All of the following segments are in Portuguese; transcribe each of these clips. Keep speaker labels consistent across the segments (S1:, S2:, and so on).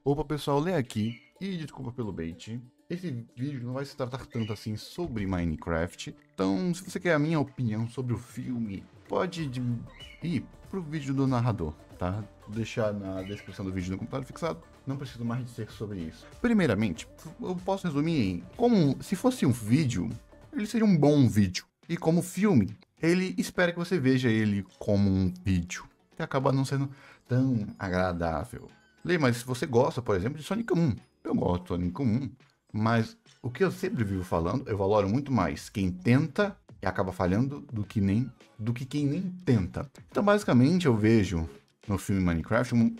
S1: Opa pessoal, Lê aqui e desculpa pelo bait. Esse vídeo não vai se tratar tanto assim sobre Minecraft, então se você quer a minha opinião sobre o filme, pode ir pro vídeo do narrador, tá? Vou deixar na descrição do vídeo no computador fixado, não preciso mais dizer sobre isso. Primeiramente, eu posso resumir em como se fosse um vídeo, ele seria um bom vídeo, e como filme, ele espera que você veja ele como um vídeo, que acaba não sendo tão agradável. Lê, mas se você gosta, por exemplo, de Sonic 1, eu gosto de Sonic 1, mas o que eu sempre vivo falando, eu valoro muito mais quem tenta e acaba falhando do que quem nem tenta. Então, basicamente, eu vejo no filme Minecraft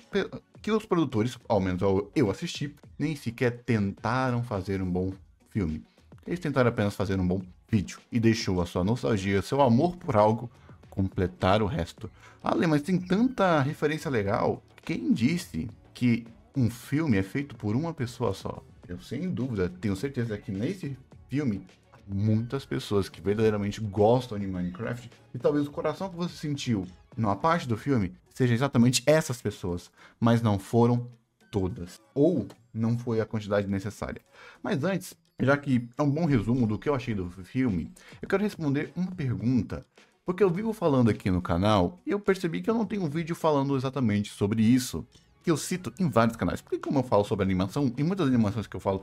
S1: que os produtores, ao menos eu assisti, nem sequer tentaram fazer um bom filme. Eles tentaram apenas fazer um bom vídeo e deixou a sua nostalgia, seu amor por algo completar o resto. Ale, mas tem tanta referência legal. Quem disse que um filme é feito por uma pessoa só? Eu, sem dúvida, tenho certeza que nesse filme, muitas pessoas que verdadeiramente gostam de Minecraft, e talvez o coração que você sentiu numa parte do filme seja exatamente essas pessoas, mas não foram todas, ou não foi a quantidade necessária. Mas antes, já que é um bom resumo do que eu achei do filme, eu quero responder uma pergunta, porque eu vivo falando aqui no canal e eu percebi que eu não tenho um vídeo falando exatamente sobre isso, que eu cito em vários canais. Porque como eu falo sobre animação, e muitas animações que eu falo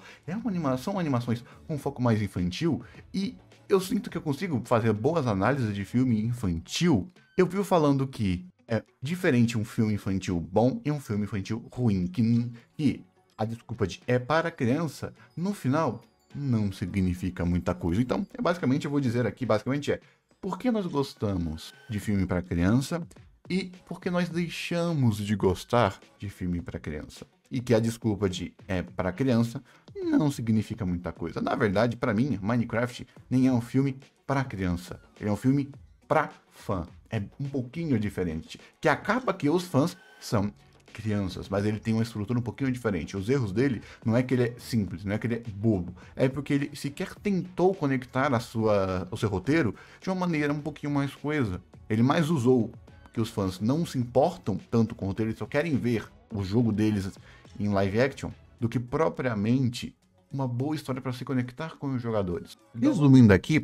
S1: são animações com um foco mais infantil, e eu sinto que eu consigo fazer boas análises de filme infantil, eu vivo falando que é diferente um filme infantil bom e um filme infantil ruim, que a desculpa de é para criança, no final, não significa muita coisa. Então, basicamente, eu vou dizer aqui, basicamente por que nós gostamos de filme para criança e por que nós deixamos de gostar de filme para criança. E que a desculpa de é para criança não significa muita coisa. Na verdade, para mim, Minecraft nem é um filme para criança. Ele é um filme para fã. É um pouquinho diferente. Que acaba que os fãs são crianças, mas ele tem uma estrutura um pouquinho diferente. Os erros dele não é que ele é simples, não é que ele é bobo, é porque ele sequer tentou conectar o seu roteiro de uma maneira um pouquinho mais coesa. Ele mais usou que os fãs não se importam tanto com o roteiro, eles só querem ver o jogo deles em live action, do que propriamente uma boa história para se conectar com os jogadores. Resumindo aqui,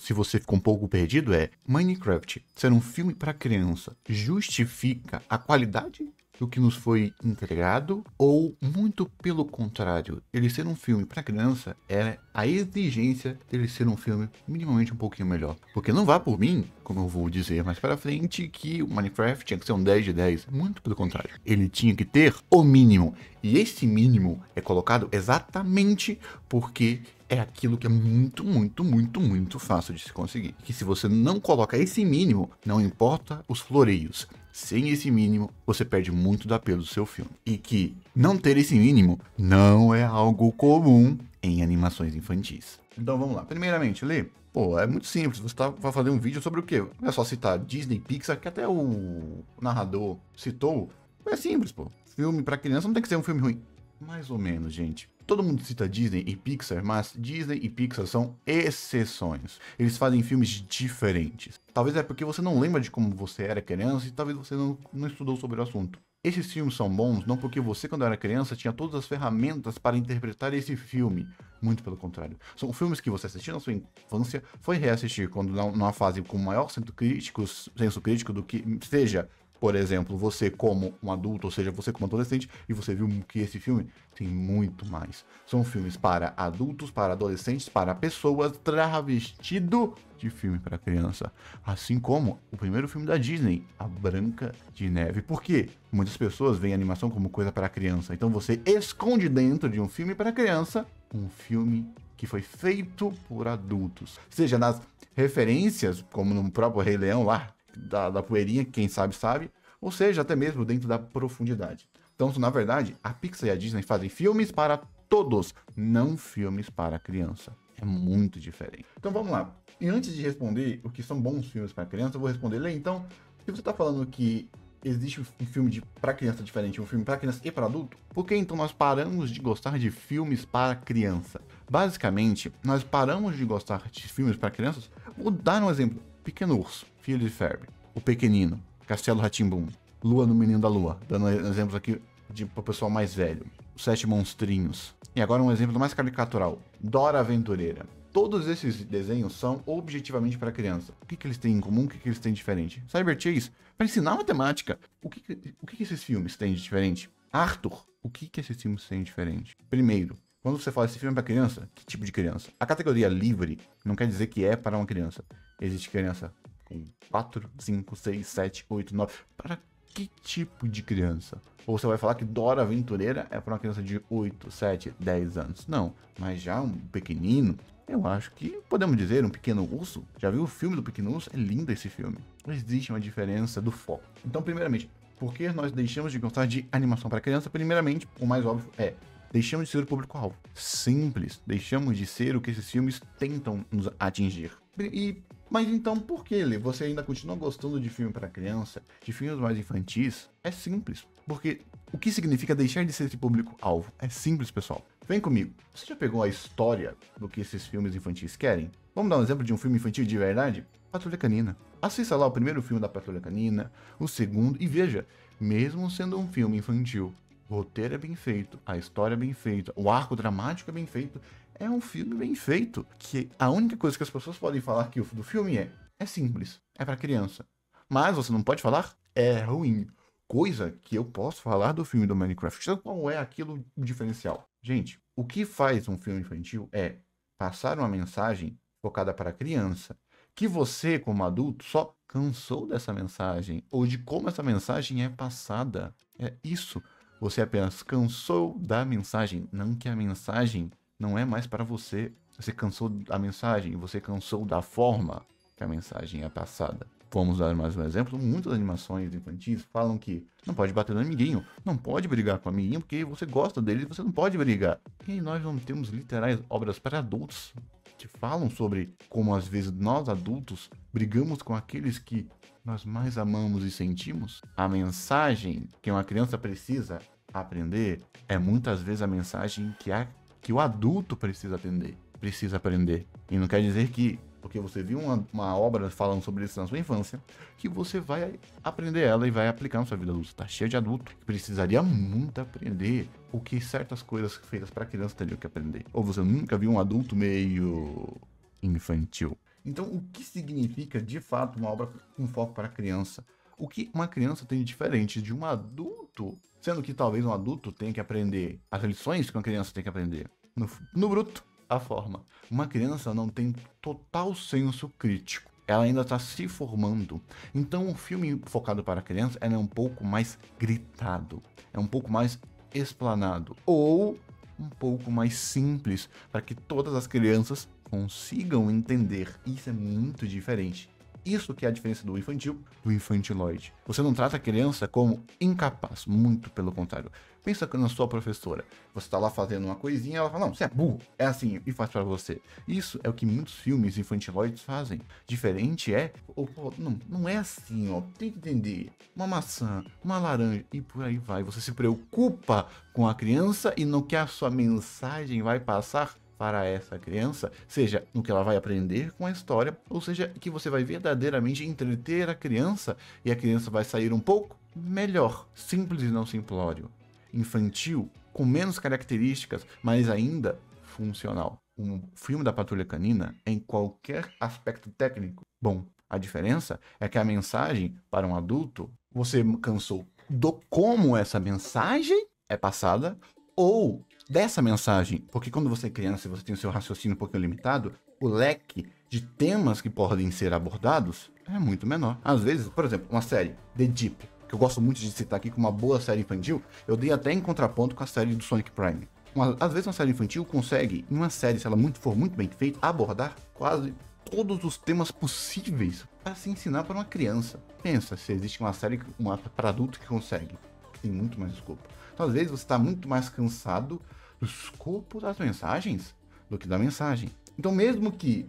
S1: se você ficou um pouco perdido, Minecraft ser um filme para criança justifica a qualidade do que nos foi entregado, ou muito pelo contrário, ele ser um filme para criança é a exigência dele ser um filme minimamente um pouquinho melhor. Porque não vá por mim, como eu vou dizer mais para frente, que o Minecraft tinha que ser um 10 de 10, muito pelo contrário. Ele tinha que ter o mínimo, e esse mínimo é colocado exatamente porque é aquilo que é muito fácil de se conseguir. Que se você não coloca esse mínimo, não importa os floreios, sem esse mínimo, você perde muito do apelo do seu filme. E que não ter esse mínimo não é algo comum em animações infantis. Então vamos lá. Primeiramente, Lê, pô, é muito simples. Você vai fazer um vídeo sobre o quê? É só citar Disney, Pixar, que até o narrador citou. É simples, pô. Filme pra criança não tem que ser um filme ruim. Mais ou menos, gente. Todo mundo cita Disney e Pixar, mas Disney e Pixar são exceções. Eles fazem filmes diferentes. Talvez é porque você não lembra de como você era criança e talvez você não estudou sobre o assunto. Esses filmes são bons não porque você, quando era criança, tinha todas as ferramentas para interpretar esse filme. Muito pelo contrário. São filmes que você assistiu na sua infância, foi reassistir quando numa fase com maior senso crítico do que seja, por exemplo, você como um adulto, ou seja, você como adolescente, e você viu que esse filme tem muito mais. São filmes para adultos, para adolescentes, para pessoas, travestido de filme para criança. Assim como o primeiro filme da Disney, A Branca de Neve. Por quê? Muitas pessoas veem a animação como coisa para criança. Então você esconde dentro de um filme para criança um filme que foi feito por adultos. Seja nas referências, como no próprio Rei Leão lá, da poeirinha, quem sabe sabe, ou seja, até mesmo dentro da profundidade. Então, na verdade, a Pixar e a Disney fazem filmes para todos, não filmes para criança. É muito diferente. Então vamos lá. E antes de responder o que são bons filmes para criança, eu vou responder, Lê, então, se você está falando que existe um filme para criança diferente, um filme para criança e para adulto, por que então nós paramos de gostar de filmes para criança? Basicamente, nós paramos de gostar de filmes para crianças. Vou dar um exemplo. Pequeno Urso, Phineas e Ferb, O Pequenino, Castelo Rá-Tim-Bum, Lua no Menino da Lua, dando exemplos aqui pro pessoal mais velho. Os Sete Monstrinhos. E agora um exemplo mais caricatural. Dora Aventureira. Todos esses desenhos são objetivamente para criança. O que eles têm em comum? O que eles têm de diferente? Cyber Chase, para ensinar matemática. O que esses filmes têm de diferente? Arthur, o que esses filmes têm de diferente? Primeiro, quando você fala esse filme é para criança, que tipo de criança? A categoria livre não quer dizer que é para uma criança. Existe criança com 4, 5, 6, 7, 8, 9. Para que tipo de criança? Ou você vai falar que Dora Aventureira é para uma criança de 8, 7, 10 anos? Não, mas já um pequenino, eu acho que podemos dizer um pequeno urso. Já viu o filme do Pequeno Urso? É lindo esse filme. Existe uma diferença do foco. Então, primeiramente, por que nós deixamos de gostar de animação para criança? Primeiramente, o mais óbvio é: deixamos de ser o público-alvo. Simples. Deixamos de ser o que esses filmes tentam nos atingir. Mas então, por que, Lê, você ainda continua gostando de filme para criança, de filmes mais infantis? É simples. Porque o que significa deixar de ser esse público-alvo? É simples, pessoal. Vem comigo. Você já pegou a história do que esses filmes infantis querem? Vamos dar um exemplo de um filme infantil de verdade? Patrulha Canina. Assista lá o primeiro filme da Patrulha Canina, o segundo, e veja, mesmo sendo um filme infantil, o roteiro é bem feito, a história é bem feita, o arco dramático é bem feito, é um filme bem feito. Que a única coisa que as pessoas podem falar que do filme é simples, é para criança. Mas você não pode falar, é ruim. Coisa que eu posso falar do filme do Minecraft. Então, qual é aquilo diferencial? Gente, o que faz um filme infantil é passar uma mensagem focada para a criança, que você, como adulto, só cansou dessa mensagem, ou de como essa mensagem é passada. É isso. Você apenas cansou da mensagem, não que a mensagem não é mais para você. Você cansou da mensagem, você cansou da forma que a mensagem é passada. Vamos dar mais um exemplo. Muitas animações infantis falam que não pode bater no amiguinho, não pode brigar com o amiguinho, porque você gosta dele e você não pode brigar. E nós não temos literais obras para adultos que falam sobre como às vezes nós adultos brigamos com aqueles que nós mais amamos e sentimos. A mensagem que uma criança precisa aprender é muitas vezes a mensagem que o adulto precisa aprender. E não quer dizer que porque você viu uma obra falando sobre isso na sua infância, que você vai aprender ela e vai aplicar na sua vida adulta. Tá cheio de adulto que precisaria muito aprender o que certas coisas feitas para criança teriam que aprender. Ou você nunca viu um adulto meio infantil. Então, o que significa, de fato, uma obra com foco para criança? O que uma criança tem de diferente de um adulto? Sendo que talvez um adulto tenha que aprender as lições que uma criança tem que aprender. No bruto, a forma. Uma criança não tem total senso crítico. Ela ainda está se formando. Então, o filme focado para criança é um pouco mais gritado. É um pouco mais explanado. Ou um pouco mais simples, para que todas as crianças consigam entender. Isso é muito diferente. Isso que é a diferença do infantil do infantiloide. Você não trata a criança como incapaz, muito pelo contrário. Pensa na sua professora. Você está lá fazendo uma coisinha, ela fala, não, você é burro, é assim, e faz para você. Isso é o que muitos filmes infantiloides fazem. Diferente é, não é assim, ó, tem que entender. Uma maçã, uma laranja, e por aí vai. Você se preocupa com a criança e no que a sua mensagem vai passar para essa criança, seja no que ela vai aprender com a história, ou seja, que você vai verdadeiramente entreter a criança e a criança vai sair um pouco melhor, simples e não simplório, infantil, com menos características, mas ainda funcional. Um filme da Patrulha Canina, em qualquer aspecto técnico, bom, a diferença é que a mensagem para um adulto, você cansou do como essa mensagem é passada, ou dessa mensagem, porque quando você é criança e você tem o seu raciocínio um pouquinho limitado, o leque de temas que podem ser abordados é muito menor. Às vezes, por exemplo, uma série, The Deep, que eu gosto muito de citar aqui como uma boa série infantil, eu dei até em contraponto com a série do Sonic Prime. Às vezes uma série infantil consegue, em uma série, se ela for muito bem feita, abordar quase todos os temas possíveis para se ensinar para uma criança. Pensa se existe uma série para adulto que consegue, que tem muito mais escopo. Então, às vezes você está muito mais cansado do escopo das mensagens do que da mensagem. Então, mesmo que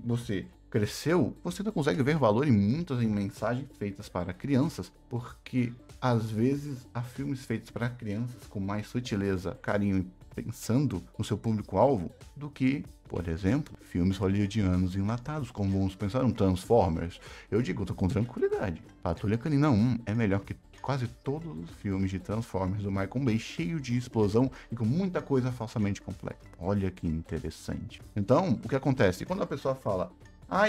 S1: você cresceu, você ainda consegue ver valor em muitas mensagens feitas para crianças, porque às vezes há filmes feitos para crianças com mais sutileza, carinho e pensando no seu público-alvo do que, por exemplo, filmes hollywoodianos enlatados, como vamos pensar um Transformers. Eu digo, com tranquilidade, Patrulha Canina 1 é melhor que quase todos os filmes de Transformers do Michael Bay, cheio de explosão e com muita coisa falsamente complexa. Olha que interessante. Então, o que acontece? Quando a pessoa fala,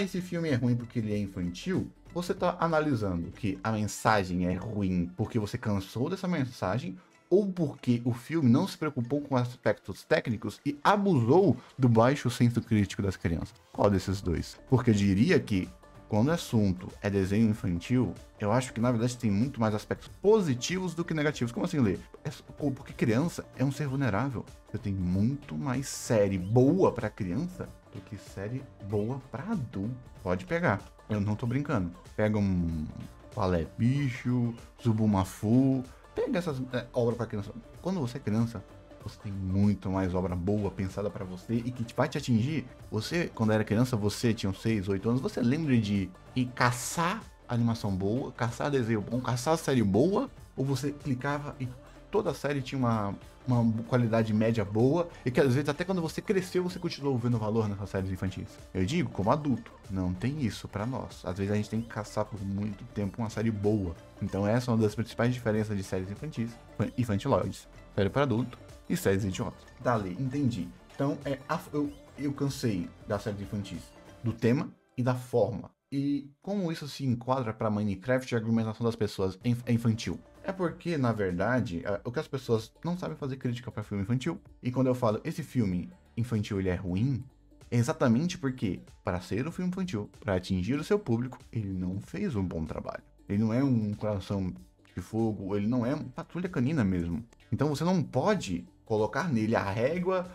S1: esse filme é ruim porque ele é infantil, você está analisando que a mensagem é ruim porque você cansou dessa mensagem, ou porque o filme não se preocupou com aspectos técnicos e abusou do baixo senso crítico das crianças. Qual desses dois? Porque eu diria que quando o assunto é desenho infantil, eu acho que na verdade tem muito mais aspectos positivos do que negativos. Como assim, Lê? Porque criança é um ser vulnerável. Você tem muito mais série boa pra criança do que série boa pra adulto. Pode pegar. Eu não tô brincando. Pega um Qual é Bicho, Zubumafu. Pega essas obras pra criança. Quando você é criança, você tem muito mais obra boa pensada pra você e que vai te atingir. Você, quando era criança, você tinha uns 6, 8 anos, você lembra de ir caçar animação boa, caçar desenho bom, caçar série boa, ou você clicava e toda a série tinha uma qualidade média boa e que às vezes até quando você cresceu você continuou vendo valor nessas séries infantis. Eu digo, como adulto, não tem isso pra nós. Às vezes a gente tem que caçar por muito tempo uma série boa. Então essa é uma das principais diferenças de séries infantis, infantiloides, série para adulto e séries idiotas. Dali, entendi. Então eu cansei das séries infantis, do tema e da forma. E como isso se enquadra para Minecraft e a argumentação das pessoas é infantil? É porque, na verdade, o que as pessoas não sabem fazer crítica para filme infantil. E quando eu falo esse filme infantil ele é ruim, é exatamente porque, para ser um filme infantil, para atingir o seu público, ele não fez um bom trabalho. Ele não é um Coração de Fogo, ele não é uma Patrulha Canina mesmo. Então você não pode colocar nele a régua,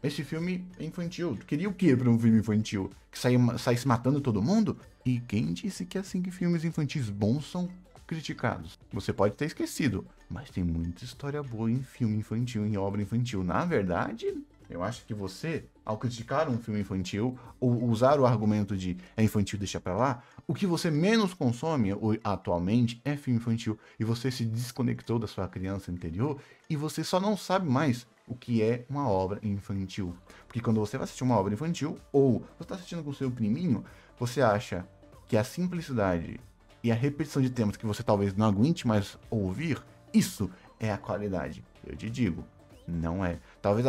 S1: esse filme é infantil. Tu queria o que para um filme infantil? Que saísse matando todo mundo? E quem disse que é assim que filmes infantis bons são criticados? Você pode ter esquecido, mas tem muita história boa em filme infantil, em obra infantil. Na verdade, eu acho que você, ao criticar um filme infantil, ou usar o argumento de é infantil, deixa pra lá, o que você menos consome atualmente é filme infantil. E você se desconectou da sua criança interior e você só não sabe mais o que é uma obra infantil. Porque quando você vai assistir uma obra infantil, ou você está assistindo com o seu priminho, você acha que a simplicidade e a repetição de temas que você talvez não aguente mais ouvir, isso é a qualidade. Eu te digo, não é. Talvez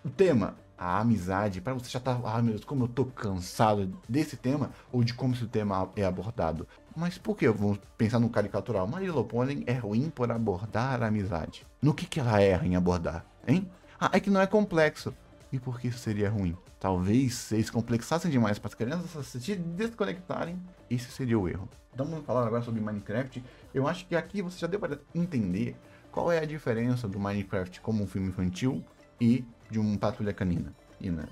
S1: o tema, a amizade, para você já tá, meu Deus, como eu tô cansado desse tema, ou de como esse tema é abordado. Mas por que? Vamos pensar no caricatural. My Little Pony é ruim por abordar a amizade. No que ela erra em abordar, hein? É que não é complexo. E por que isso seria ruim? Talvez se eles complexassem demais para as crianças assistirem e desconectarem, esse seria o erro. Então vamos falar agora sobre Minecraft. Eu acho que aqui você já deu para entender qual é a diferença do Minecraft como um filme infantil e de um Patrulha Canina.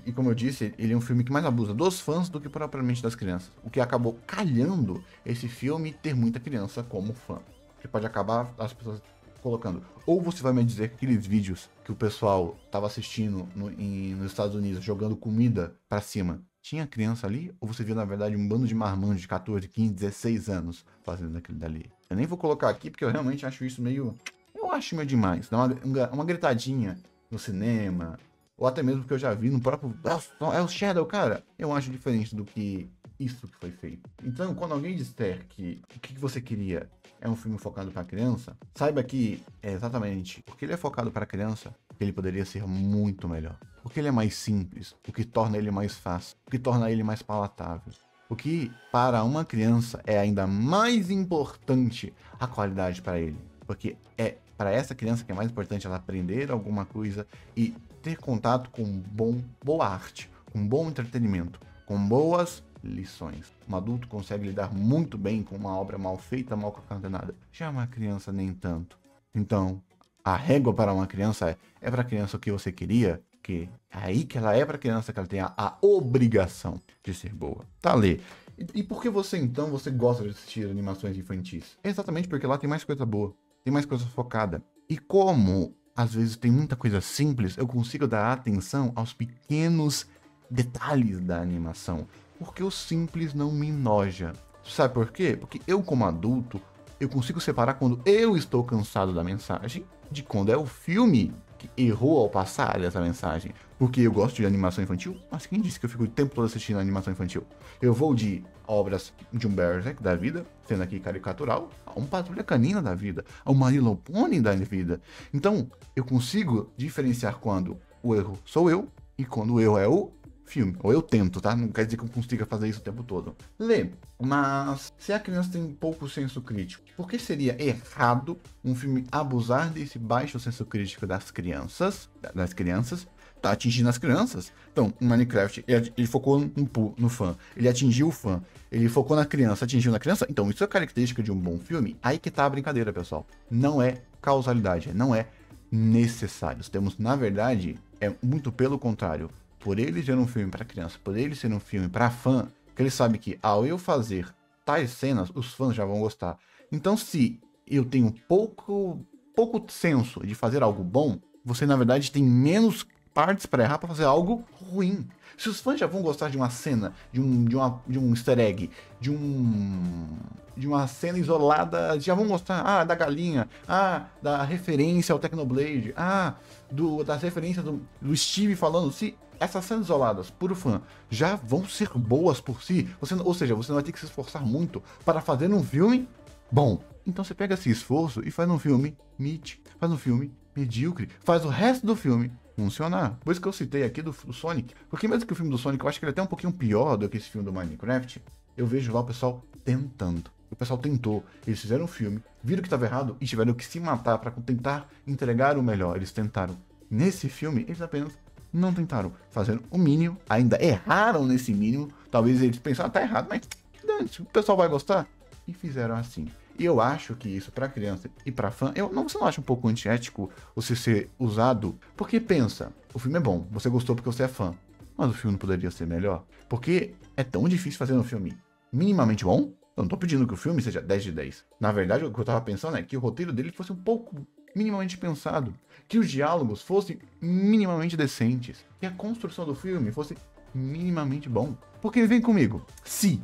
S1: E como eu disse, ele é um filme que mais abusa dos fãs do que propriamente das crianças. O que acabou calhando esse filme ter muita criança como fã. Que pode acabar as pessoas colocando. Ou você vai me dizer que aqueles vídeos que o pessoal tava assistindo nos Estados Unidos jogando comida pra cima, tinha criança ali? Ou você viu na verdade um bando de marmanjos de 14, 15, 16 anos fazendo aquilo dali? Eu nem vou colocar aqui porque eu realmente acho isso meio... Eu acho meio demais. Dá uma gritadinha no cinema, ou até mesmo que eu já vi no próprio... É o Shadow, cara. Eu acho diferente do que isso que foi feito. Então, quando alguém disser que o que você queria é um filme focado para criança, saiba que é exatamente porque ele é focado para criança, ele poderia ser muito melhor. Porque ele é mais simples, o que torna ele mais fácil, o que torna ele mais palatável. O que para uma criança é ainda mais importante a qualidade para ele. Porque é para essa criança que é mais importante ela aprender alguma coisa e ter contato com boa arte, com bom entretenimento, com boas lições. Um adulto consegue lidar muito bem com uma obra mal feita, mal coordenada. Já uma criança nem tanto. Então, a régua para uma criança é para a criança o que você queria, que é aí que ela é para a criança que ela tem a obrigação de ser boa. Tá, Lê? E por que você então gosta de assistir animações infantis? É exatamente porque lá tem mais coisa boa, tem mais coisa focada. E como às vezes tem muita coisa simples, eu consigo dar atenção aos pequenos detalhes da animação. Porque o simples não me enoja. Sabe por quê? Porque eu, como adulto, eu consigo separar quando eu estou cansado da mensagem de quando é o filme que errou ao passar essa mensagem. Porque eu gosto de animação infantil, mas quem disse que eu fico o tempo todo assistindo animação infantil? Eu vou de obras de um Berserk da vida, sendo aqui caricatural, a um Patrulha Canina da vida, a um My Little Pony da vida. Então, eu consigo diferenciar quando o erro sou eu e quando o erro é o filme. Ou eu tento, tá? Não quer dizer que eu consiga fazer isso o tempo todo. Lê, mas se a criança tem pouco senso crítico, por que seria errado um filme abusar desse baixo senso crítico das crianças? Tá atingindo as crianças. Então, o Minecraft, ele focou no fã. Ele atingiu o fã. Ele focou na criança, atingiu na criança. Então, isso é característica de um bom filme. Aí que tá a brincadeira, pessoal. Não é causalidade, não é necessário. Temos, na verdade, é muito pelo contrário. Por ele ser um filme para criança, por ele ser um filme para fã, que ele sabe que ao eu fazer tais cenas, os fãs já vão gostar. Então, se eu tenho pouco senso de fazer algo bom, você, na verdade, tem menos partes para errar para fazer algo ruim. Se os fãs já vão gostar de uma cena, de um easter egg, de uma cena isolada, já vão gostar da galinha, da referência ao Technoblade, das referências do Steve falando. Se essas cenas isoladas por fã já vão ser boas por si, ou seja, você não vai ter que se esforçar muito para fazer um filme bom. Então você pega esse esforço e faz um filme faz um filme medíocre, faz o resto do filme funcionar. Por isso que eu citei aqui do Sonic, porque mesmo que o filme do Sonic, eu acho que ele é até um pouquinho pior do que esse filme do Minecraft, eu vejo lá o pessoal tentando. O pessoal tentou, eles fizeram um filme, viram que estava errado e tiveram que se matar para tentar entregar o melhor. Eles tentaram. Nesse filme, eles apenas não tentaram fazer o mínimo, ainda erraram nesse mínimo. Talvez eles pensaram, tá errado, mas o pessoal vai gostar. E fizeram assim. E eu acho que isso para criança e para fã, você não acha um pouco antiético você ser usado? Porque pensa, o filme é bom, você gostou porque você é fã, mas o filme não poderia ser melhor? Porque é tão difícil fazer um filme minimamente bom? Eu não tô pedindo que o filme seja 10 de 10. Na verdade, o que eu tava pensando é que o roteiro dele fosse um pouco minimamente pensado, que os diálogos fossem minimamente decentes, que a construção do filme fosse minimamente bom. Porque vem comigo, se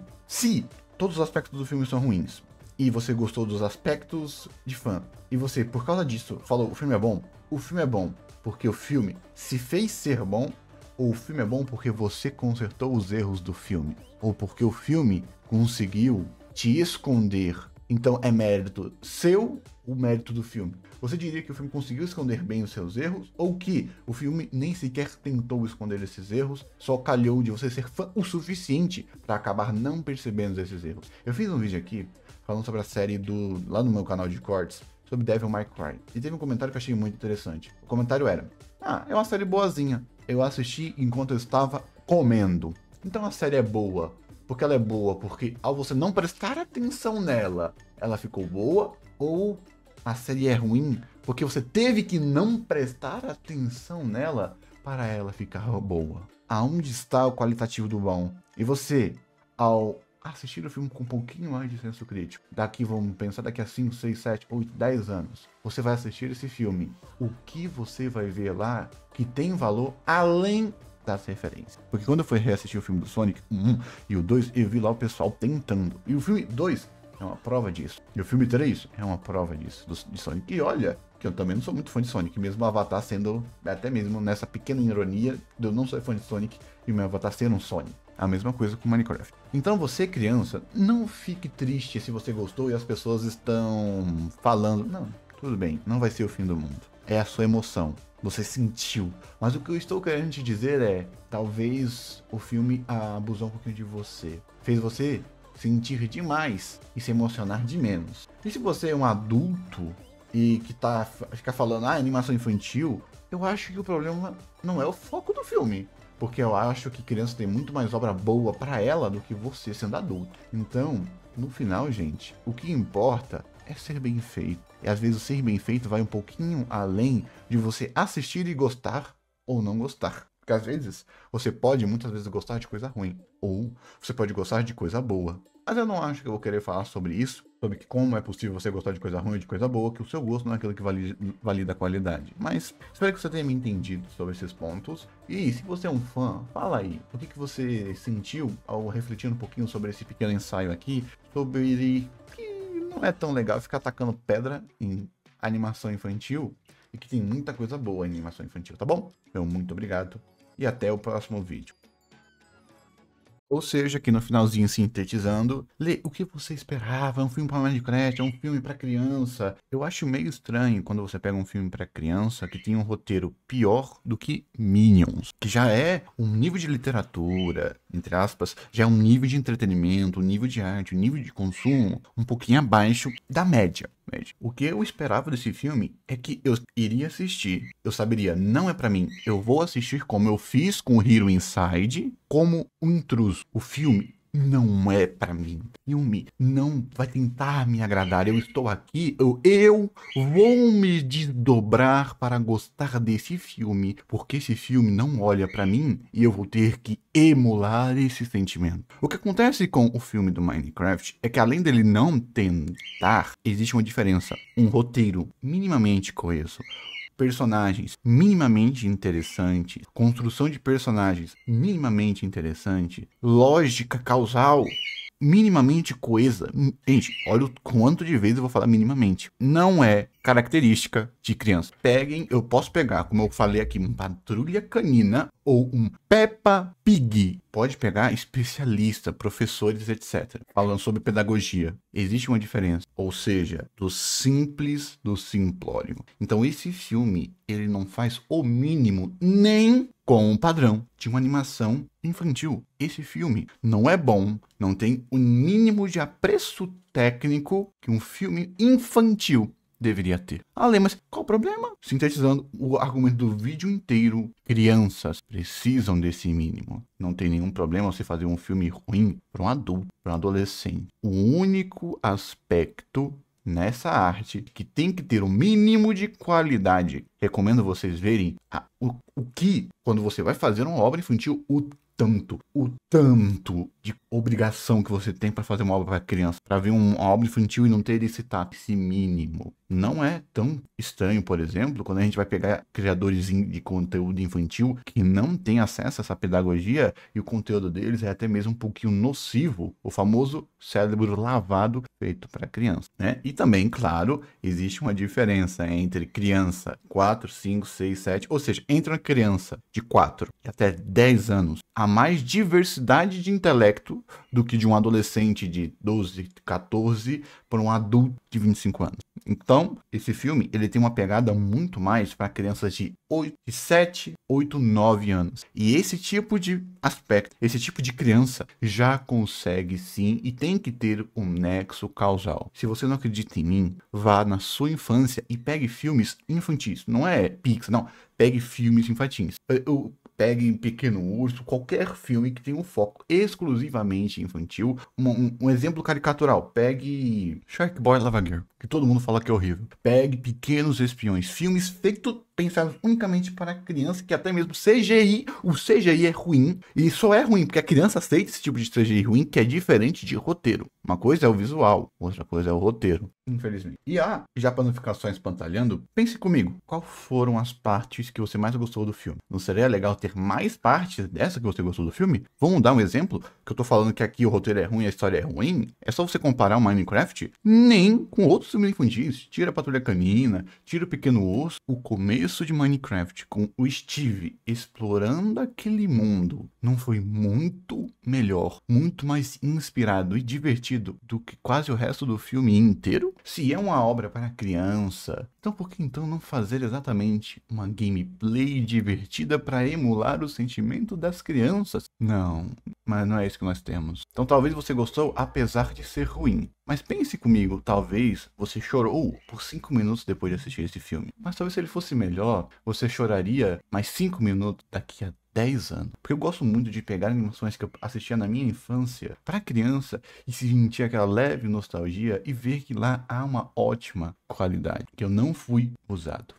S1: todos os aspectos do filme são ruins, e você gostou dos aspectos de fã, e você, por causa disso, falou, o filme é bom porque o filme se fez ser bom, ou o filme é bom porque você consertou os erros do filme, ou porque o filme conseguiu te esconder. Então é mérito seu ou mérito do filme? Você diria que o filme conseguiu esconder bem os seus erros, ou que o filme nem sequer tentou esconder esses erros, só calhou de você ser fã o suficiente para acabar não percebendo esses erros? Eu fiz um vídeo aqui falando sobre a série lá no meu canal de cortes, sobre Devil May Cry. E teve um comentário que eu achei muito interessante. O comentário era, é uma série boazinha. Eu assisti enquanto eu estava comendo. Então a série é boa. Porque ela é boa porque ao você não prestar atenção nela, ela ficou boa? Ou a série é ruim porque você teve que não prestar atenção nela para ela ficar boa? Aonde está o qualitativo do bom? E você, ao assistir o filme com um pouquinho mais de senso crítico, vamos pensar daqui a 5, 6, 7, 8, 10 anos, você vai assistir esse filme, o que você vai ver lá que tem valor além das referências? Porque quando eu fui reassistir o filme do Sonic, o 1 e o 2, eu vi lá o pessoal tentando, e o filme 2 é uma prova disso, e o filme 3 é uma prova disso, de Sonic. E olha, que eu também não sou muito fã de Sonic, mesmo o Avatar sendo, até mesmo nessa pequena ironia, de eu não ser fã de Sonic e o meu Avatar ser um Sonic. A mesma coisa com Minecraft. Então você, criança, não fique triste se você gostou e as pessoas estão falando. Não, tudo bem, não vai ser o fim do mundo. É a sua emoção. Você sentiu. Mas o que eu estou querendo te dizer é, talvez o filme abusou um pouquinho de você. Fez você sentir demais e se emocionar de menos. E se você é um adulto e que fica falando, animação infantil, eu acho que o problema não é o foco do filme. Porque eu acho que criança tem muito mais obra boa pra ela do que você sendo adulto. Então, no final, gente, o que importa é ser bem feito. E às vezes o ser bem feito vai um pouquinho além de você assistir e gostar ou não gostar. Porque às vezes você pode muitas vezes gostar de coisa ruim. Ou você pode gostar de coisa boa. Mas eu não acho que eu vou querer falar sobre isso, sobre como é possível você gostar de coisa ruim ou de coisa boa, que o seu gosto não é aquilo que valida a qualidade. Mas espero que você tenha me entendido sobre esses pontos. E se você é um fã, fala aí, o que você sentiu ao refletir um pouquinho sobre esse pequeno ensaio aqui, sobre que não é tão legal ficar atacando pedra em animação infantil, e que tem muita coisa boa em animação infantil, tá bom? Meu muito obrigado e até o próximo vídeo. Ou seja, aqui no finalzinho sintetizando, Lê, o que você esperava? Um filme para Minecraft, é um filme para criança. Eu acho meio estranho quando você pega um filme para criança que tem um roteiro pior do que Minions, que já é um nível de literatura, entre aspas, já é um nível de entretenimento, um nível de arte, um nível de consumo um pouquinho abaixo da média. O que eu esperava desse filme é que eu iria assistir, eu saberia, não é pra mim, eu vou assistir como eu fiz com Hero Inside, como um intruso. O filme não é pra mim. O filme não vai tentar me agradar. Eu estou aqui, eu vou me desdobrar para gostar desse filme, porque esse filme não olha pra mim e eu vou ter que emular esse sentimento. O que acontece com o filme do Minecraft é que além dele não tentar, existe uma diferença. Um roteiro minimamente coeso, personagens minimamente interessantes, construção de personagens minimamente interessante, lógica causal minimamente coesa. Gente, olha o quanto de vezes eu vou falar minimamente. Não é característica de criança. Peguem, eu posso pegar, como eu falei aqui, uma Patrulha Canina ou um Peppa Pig. Pode pegar especialista, professores, etc. Falando sobre pedagogia. Existe uma diferença. Ou seja, do simples do simplório. Então esse filme, ele não faz o mínimo nem com o padrão de uma animação infantil. Esse filme não é bom, não tem o mínimo de apreço técnico que um filme infantil deveria ter. Além, mas qual o problema? Sintetizando o argumento do vídeo inteiro, crianças precisam desse mínimo. Não tem nenhum problema você fazer um filme ruim para um adulto, para um adolescente. O único aspecto nessa arte que tem que ter o mínimo de qualidade. Recomendo vocês verem o que, quando você vai fazer uma obra infantil, o tanto de obrigação que você tem para fazer uma obra para criança, para ver uma obra infantil e não ter esse tato, esse mínimo. Não é tão estranho, por exemplo, quando a gente vai pegar criadores de conteúdo infantil que não têm acesso a essa pedagogia e o conteúdo deles é até mesmo um pouquinho nocivo, o famoso cérebro lavado feito para criança, né? E também, claro, existe uma diferença entre criança 4, 5, 6, 7, ou seja, entre uma criança de 4 até 10 anos, há mais diversidade de intelecto do que de um adolescente de 12, 14 para um adulto de 25 anos. Então, esse filme, ele tem uma pegada muito mais para crianças de 7, 8, 9 anos. E esse tipo de aspecto, esse tipo de criança já consegue sim e tem que ter um nexo causal. Se você não acredita em mim, vá na sua infância e pegue filmes infantis. Não é Pixar, não. Pegue filmes infantis. Pegue Pequeno Urso, qualquer filme que tenha um foco exclusivamente infantil. Um exemplo caricatural, pegue Shark Boy Lava Girl, que todo mundo fala que é horrível. Pegue Pequenos Espiões, filmes feitos, pensados unicamente para criança, que até mesmo CGI, o CGI é ruim, e só é ruim porque a criança aceita esse tipo de CGI ruim, que é diferente de roteiro. Uma coisa é o visual, outra coisa é o roteiro, infelizmente. E já para não ficar só espantalhando, pense comigo, qual foram as partes que você mais gostou do filme? Não seria legal ter mais partes dessa que você gostou do filme? Vamos dar um exemplo? Que eu tô falando que aqui o roteiro é ruim, a história é ruim. É só você comparar o Minecraft nem com outros filmes infantis. Tira a Patrulha Canina, tira o Pequeno Urso. O começo de Minecraft com o Steve explorando aquele mundo não foi muito melhor, muito mais inspirado e divertido do que quase o resto do filme inteiro? Se é uma obra para criança, então por que então não fazer exatamente uma gameplay divertida para emular o sentimento das crianças? Não, mas não é isso que nós temos. Então talvez você gostou apesar de ser ruim. Mas pense comigo, talvez você chorou por 5 minutos depois de assistir esse filme. Mas talvez se ele fosse melhor, você choraria mais 5 minutos daqui a 10 anos. Porque eu gosto muito de pegar animações que eu assistia na minha infância para criança e sentir aquela leve nostalgia e ver que lá há uma ótima qualidade, que eu não fui usado.